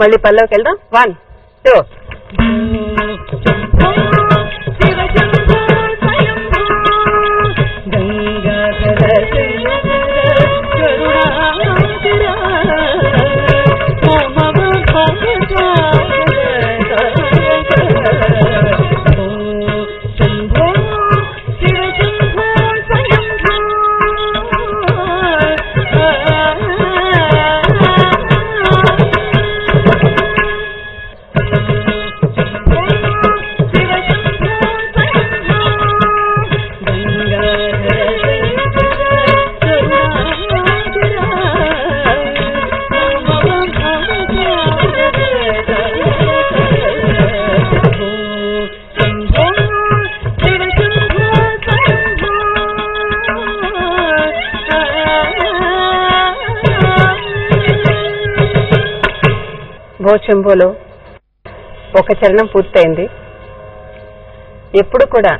మళ్ళీ పల్లవికి వెళ్దాం. 1 2 భోశంభోలో ఒక చరణం పూర్తయింది. ఎప్పుడు కూడా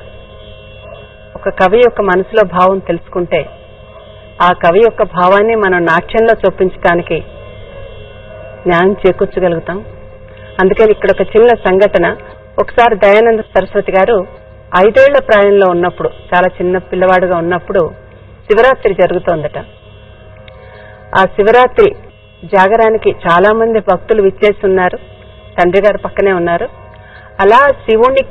ఒక కవి యొక్క మనసులో భావం తెలుసుకుంటే ఆ కవి యొక్క భావాన్ని మనం నాట్యంలో చూపించడానికి న్యాయం చేకూర్చగలుగుతాం. అందుకని ఇక్కడ ఒక చిన్న సంఘటన. ఒకసారి దయానంద సరస్వతి గారు 5 ఏళ్ల ప్రాయంలో ఉన్నప్పుడు, చాలా చిన్న పిల్లవాడుగా ఉన్నప్పుడు శివరాత్రి జరుగుతోందట. ఆ శివరాత్రి జాగరానికి చాలా మంది భక్తులు విచ్చేస్తున్నారు. తండ్రి గారు పక్కనే ఉన్నారు. అలా శివుణ్ణి